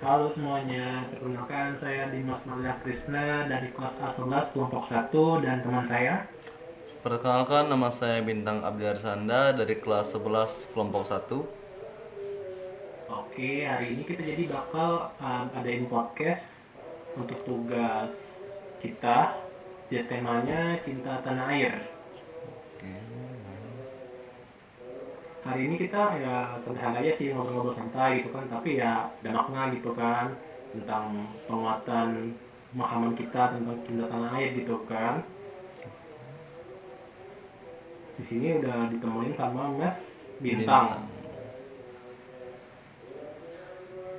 Halo semuanya, perkenalkan saya Dimas Malia Krisna dari kelas A11 kelompok 1 dan teman saya. Perkenalkan, nama saya Bintang Abdiarsanda dari kelas 11 kelompok 1. Oke, hari ini kita jadi bakal adain podcast untuk tugas kita. Dia temanya Cinta Tanah Air. Hari ini kita ya sederhana aja sih ngobrol-ngobrol santai gitu kan, tapi ya ada makna gitu kan tentang penguatan pemahaman kita tentang cinta tanah air gitu kan. Di sini udah ditemenin sama Mas Bintang. Bintang.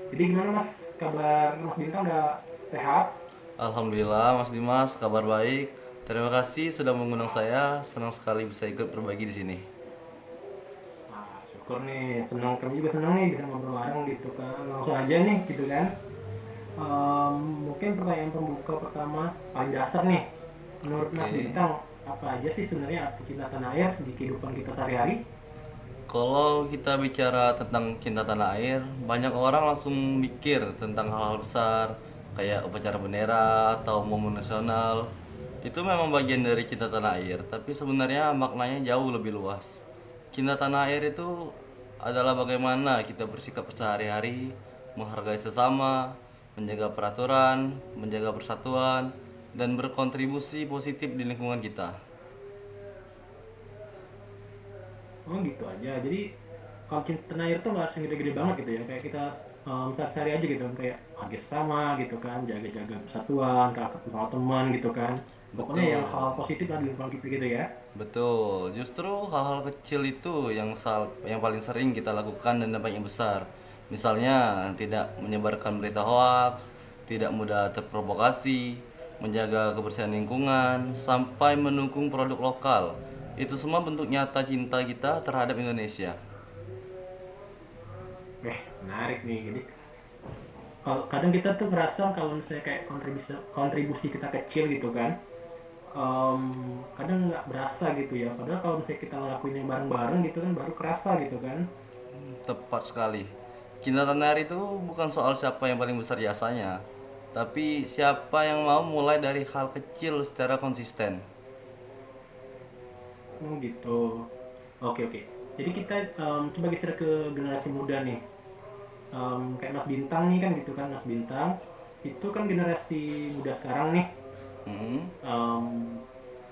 Jadi gimana Mas, kabar Mas Bintang udah sehat? Alhamdulillah Mas Dimas, kabar baik. Terima kasih sudah mengundang saya. Senang sekali bisa ikut berbagi di sini. Wah, syukur nih, senang kami juga senang nih bisa ngobrol bareng gitu kan. Langsung aja nih gitu kan. Em, Mungkin pertanyaan pembuka pertama paling dasar nih. Menurut Mas Oke. Bintang, apa aja sih sebenarnya arti cinta tanah air di kehidupan kita sehari-hari? Kalau kita bicara tentang cinta tanah air, banyak orang langsung mikir tentang hal-hal besar kayak upacara bendera atau momen nasional. Itu memang bagian dari cinta tanah air, tapi sebenarnya maknanya jauh lebih luas. Cinta tanah air itu adalah bagaimana kita bersikap sehari-hari, menghargai sesama, menjaga peraturan, menjaga persatuan, dan berkontribusi positif di lingkungan kita. Oh gitu aja. Jadi kalau cinta tanah air tuh nggak harus yang gede-gede banget gitu ya. Kayak kita sehari-hari aja gitu kan. Kayak hargai sesama gitu kan. Jaga-jaga persatuan, kakak sama teman gitu kan. Pokoknya yang Betul. hal positif lah di lingkungan kita gitu ya. Betul, justru hal-hal kecil itu yang paling sering kita lakukan dan dampaknya besar. Misalnya, tidak menyebarkan berita hoaks, tidak mudah terprovokasi, menjaga kebersihan lingkungan, sampai mendukung produk lokal. Itu semua bentuk nyata cinta kita terhadap Indonesia. Menarik nih. Jadi kalau kadang kita tuh merasa kalau misalnya kayak kontribusi kontribusi kita kecil gitu kan. Kadang nggak berasa gitu ya. Padahal kalau misalnya kita ngelakuin yang bareng-bareng gitu kan baru kerasa gitu kan. Tepat sekali. Cinta tanah air itu bukan soal siapa yang paling besar jasanya, tapi siapa yang mau mulai dari hal kecil secara konsisten. Oh gitu. Oke oke. Jadi kita coba geser ke generasi muda nih. Kayak Mas Bintang nih kan gitu kan Mas Bintang. Itu kan generasi muda sekarang nih. Hmm, Em,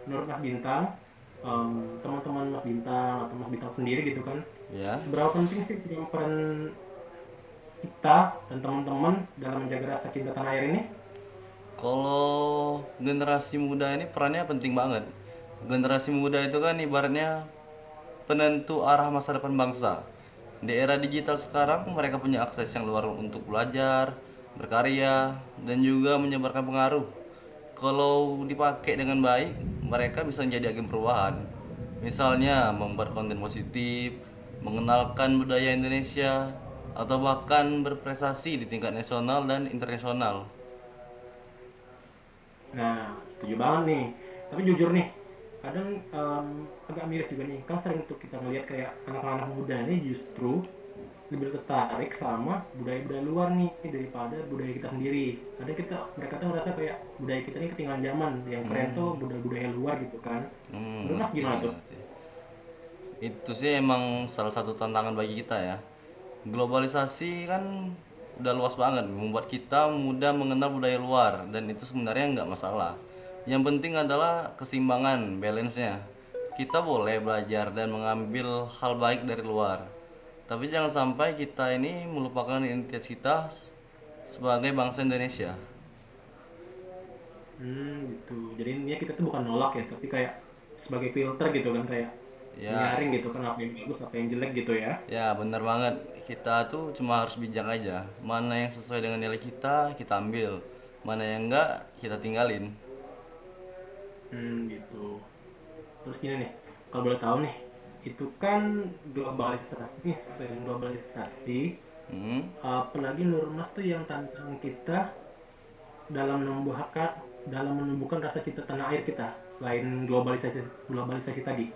Menurut Mas Bintang, teman-teman Mas Bintang atau Mas Bintang sendiri gitu kan. ya. Seberapa penting sih peran kita dan teman-teman dalam menjaga rasa cinta tanah air ini? Kalau generasi muda ini perannya penting banget. Generasi muda itu kan ibaratnya penentu arah masa depan bangsa. Di era digital sekarang, mereka punya akses yang luar untuk belajar, berkarya, dan juga menyebarkan pengaruh. Kalau dipakai dengan baik, mereka bisa menjadi agen perubahan. Misalnya, membuat konten positif, mengenalkan budaya Indonesia, atau bahkan berprestasi di tingkat nasional dan internasional. Nah, setuju banget nih. Tapi jujur nih, kadang agak miris juga nih. Kan sering tuh kita ngelihat kayak anak-anak muda ini justru lebih tertarik sama budaya-budaya luar nih daripada budaya kita sendiri. Kadang mereka tuh merasa kayak budaya kita ini ketinggalan zaman. Yang keren tuh budaya-budaya luar gitu kan. Menurut Mas Ngerti, gimana tuh? ngerti. Itu sih emang salah satu tantangan bagi kita ya. Globalisasi kan udah luas banget, membuat kita mudah mengenal budaya luar dan itu sebenarnya nggak masalah. Yang penting adalah keseimbangan, balance-nya. Kita boleh belajar dan mengambil hal baik dari luar. Tapi jangan sampai kita ini melupakan identitas kita sebagai bangsa Indonesia. Gitu. Jadi intinya kita tuh bukan nolak ya, tapi kayak sebagai filter gitu kan kayak Ya, menyaring gitu kan apa yang bagus apa yang jelek gitu ya. ya bener banget. Kita tuh cuma harus bijak aja. Mana yang sesuai dengan nilai kita ambil. Mana yang enggak, kita tinggalin. Gitu. Terus gini nih, kalau boleh tahu nih, itu kan globalisasi nih, selain globalisasi, Hmm. apalagi menurut Mas tuh yang tantang kita dalam menumbuhkan rasa cinta tanah air kita, selain globalisasi globalisasi tadi.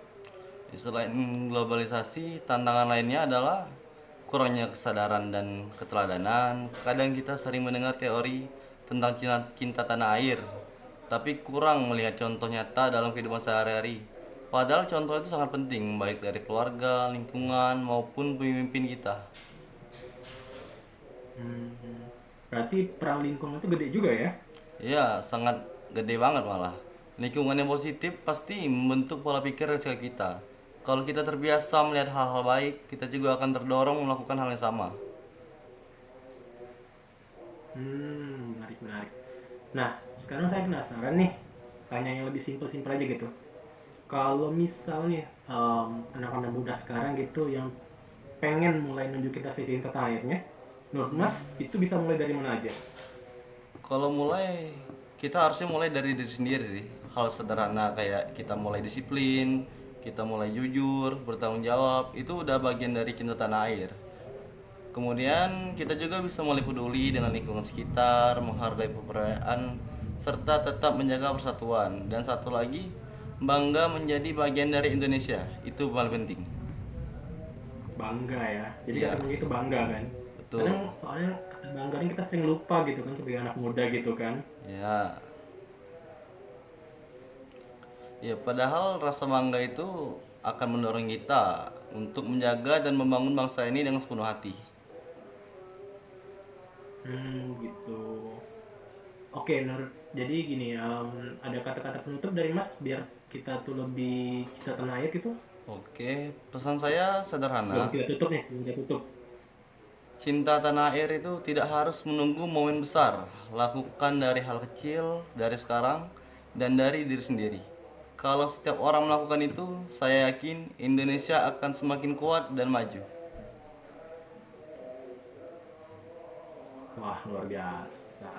Selain globalisasi, tantangan lainnya adalah kurangnya kesadaran dan keteladanan. Kadang kita sering mendengar teori tentang cinta, cinta tanah air, tapi kurang melihat contoh nyata dalam kehidupan sehari-hari. Padahal contoh itu sangat penting, baik dari keluarga, lingkungan, maupun pemimpin kita. Hmm, berarti peran lingkungan itu gede juga ya? Ya, sangat gede banget malah. Lingkungan yang positif pasti membentuk pola pikir resiko kita. Kalau kita terbiasa melihat hal-hal baik, kita juga akan terdorong melakukan hal yang sama. Menarik, menarik. Nah, sekarang saya penasaran nih, tanya yang lebih simpel-simpel aja gitu. Kalau misalnya anak-anak muda sekarang gitu yang pengen mulai nunjukin rasa cinta tanah airnya, menurut Mas itu bisa mulai dari mana aja? Kalau mulai, kita harusnya mulai dari diri sendiri sih. Hal sederhana kayak kita mulai disiplin, kita mulai jujur, bertanggung jawab, itu udah bagian dari cinta tanah air. Kemudian kita juga bisa mulai peduli dengan lingkungan sekitar, menghargai kepercayaan, serta tetap menjaga persatuan. Dan satu lagi, bangga menjadi bagian dari Indonesia. Itu paling penting. Bangga ya. Jadi Iya, kata itu bangga kan. Kadang betul. soalnya kata bangga ini kita sering lupa gitu kan sebagai anak muda gitu kan. Ya, ya padahal rasa bangga itu akan mendorong kita untuk menjaga dan membangun bangsa ini dengan sepenuh hati. Gitu. Oke, Nur. Jadi gini, ada kata-kata penutup dari Mas biar kita tuh lebih cinta tanah air gitu. Oke, pesan saya Sebelum sederhana. kita tutup nih, sebelum kita tutup. Cinta tanah air itu tidak harus menunggu momen besar. Lakukan dari hal kecil, dari sekarang, dan dari diri sendiri. Kalau setiap orang melakukan itu, saya yakin Indonesia akan semakin kuat dan maju. Wah, luar biasa.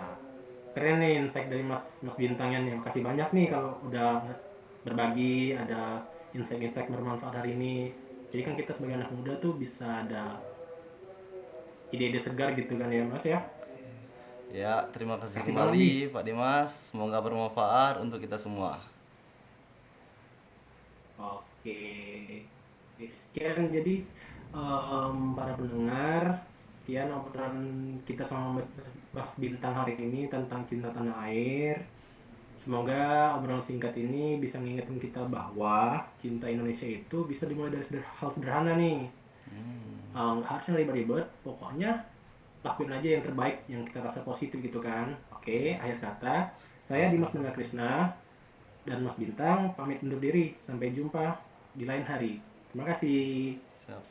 Keren nih insight dari Mas Mas Bintangnya nih. Makasih banyak nih kalau udah berbagi, ada insight-insight bermanfaat hari ini. Jadi kan kita sebagai anak muda tuh bisa ada ide-ide segar gitu kan ya Mas ya. Ya, terima kasih Kasih banget nih. kembali Pak Dimas. Semoga bermanfaat untuk kita semua. Oke. Sekian jadi para pendengar, sekian obrolan kita sama Mas Bintang hari ini tentang cinta tanah air. Semoga obrolan singkat ini bisa mengingatkan kita bahwa cinta Indonesia itu bisa dimulai dari hal sederhana nih. Nggak harus yang ribet-ribet, pokoknya lakuin aja yang terbaik, yang kita rasa positif gitu kan. Oke, akhir kata, saya Masa. Dimas Mangga Krisna dan Mas Bintang pamit undur diri. Sampai jumpa di lain hari. Terima kasih.